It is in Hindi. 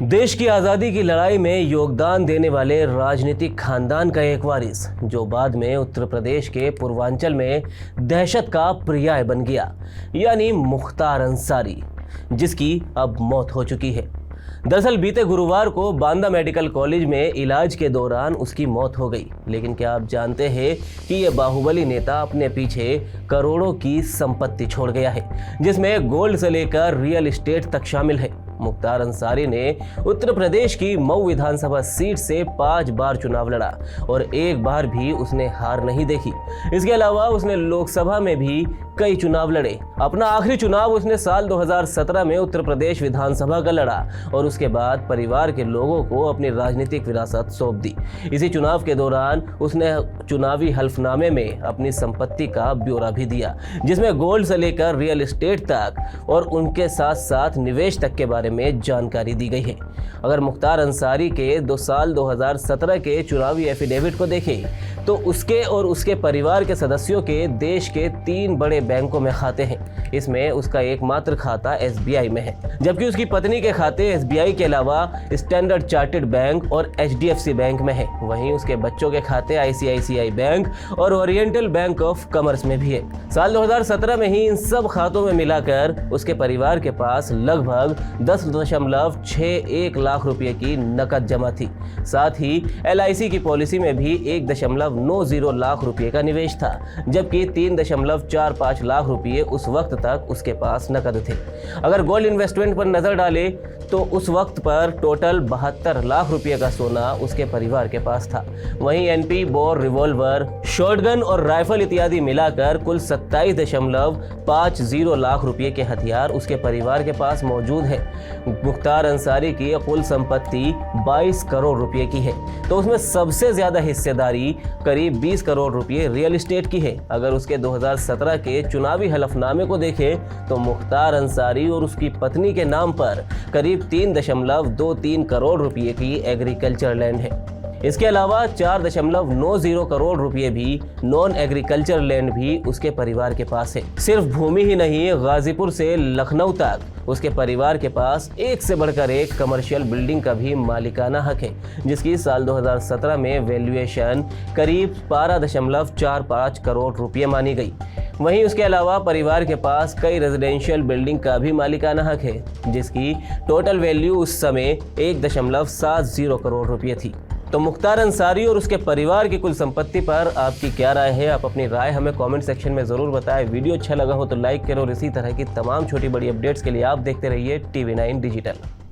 देश की आज़ादी की लड़ाई में योगदान देने वाले राजनीतिक खानदान का एक वारिस, जो बाद में उत्तर प्रदेश के पूर्वांचल में दहशत का पर्याय बन गया, यानी मुख्तार अंसारी, जिसकी अब मौत हो चुकी है। दरअसल बीते गुरुवार को बांदा मेडिकल कॉलेज में इलाज के दौरान उसकी मौत हो गई। लेकिन क्या आप जानते हैं कि यह बाहुबली नेता अपने पीछे करोड़ों की संपत्ति छोड़ गया है, जिसमें गोल्ड से लेकर रियल एस्टेट तक शामिल है। मुख्तार अंसारी ने उत्तर प्रदेश की मऊ विधानसभा सीट से 5 बार चुनाव लड़ा और एक बार भी उसने हार नहीं देखी। इसके अलावा उसने लोकसभा में भी कई चुनाव लड़े। अपना आखिरी चुनाव उसने साल 2017 में उत्तर प्रदेश विधानसभा का लड़ा और उसके बाद परिवार के लोगों को अपनी राजनीतिक विरासत सौंप दी। इसी चुनाव के दौरान उसने चुनावी हल्फनामे में अपनी संपत्ति का ब्यौरा भी दिया, जिसमें गोल्ड से लेकर रियल एस्टेट तक और उनके साथ साथ निवेश तक के बारे में जानकारी दी गई है। अगर मुख्तार अंसारी के साल 2017 के चुनावी एफिडेविट को देखें तो उसके और उसके परिवार के सदस्यों के देश के 3 बड़े बैंकों में खाते हैं। इसमें उसका एकमात्र खाता SBI में है, जबकि उसकी पत्नी के खाते SBI के अलावा स्टैंडर्ड चार्टर्ड बैंक और HDFC बैंक में है। वहीं उसके बच्चों के खाते ICICI बैंक और ओरिएंटल बैंक ऑफ कॉमर्स में भी है। साल 2017 में ही इन सब खातों में मिलाकर उसके परिवार के पास लगभग 10.61 लाख रुपए की नकद जमा थी। साथ ही LIC की पॉलिसी में भी 1.90 लाख रुपए का निवेश था, जबकि 3.45 लाख रुपए उस वक्त तक उसके पास नकद थे। अगर गोल्ड इन्वेस्टमेंट पर नजर डाले तो उस वक्त पर टोटल 72 लाख रुपए का सोना उसके परिवार के पास था। वहीं NP बोर, रिवॉल्वर, शॉटगन और राइफल इत्यादि मिलाकर कुल 27.50 लाख रुपए के हथियार उसके परिवार के पास मौजूद है। मुख्तार अंसारी की कुल संपत्ति 22 करोड़ रुपए की है, तो उसमें सबसे ज्यादा हिस्सेदारी करीब 20 करोड़ रुपए रियल एस्टेट की है। अगर उसके 2017 के चुनावी हलफनामे को देखें तो मुख्तार अंसारी और उसकी पत्नी के नाम पर करीब 3.23 करोड़ रुपए की एग्रीकल्चर लैंड है। इसके अलावा 4.90 करोड़ रुपए भी नॉन एग्रीकल्चर लैंड भी उसके परिवार के पास है। सिर्फ भूमि ही नहीं, गाजीपुर से लखनऊ तक उसके परिवार के पास एक से बढ़कर एक कमर्शियल बिल्डिंग का भी मालिकाना हक है, जिसकी साल 2017 में वैल्यूएशन करीब 12.45 करोड़ रुपए मानी गई। वहीं उसके अलावा परिवार के पास कई रेजिडेंशियल बिल्डिंग का भी मालिकाना हक है, जिसकी टोटल वैल्यू उस समय 1.70 करोड़ रुपए थी। तो मुख्तार अंसारी और उसके परिवार की कुल संपत्ति पर आपकी क्या राय है? आप अपनी राय हमें कमेंट सेक्शन में ज़रूर बताएं। वीडियो अच्छा लगा हो तो लाइक करो और इसी तरह की तमाम छोटी बड़ी अपडेट्स के लिए आप देखते रहिए TV9 डिजिटल।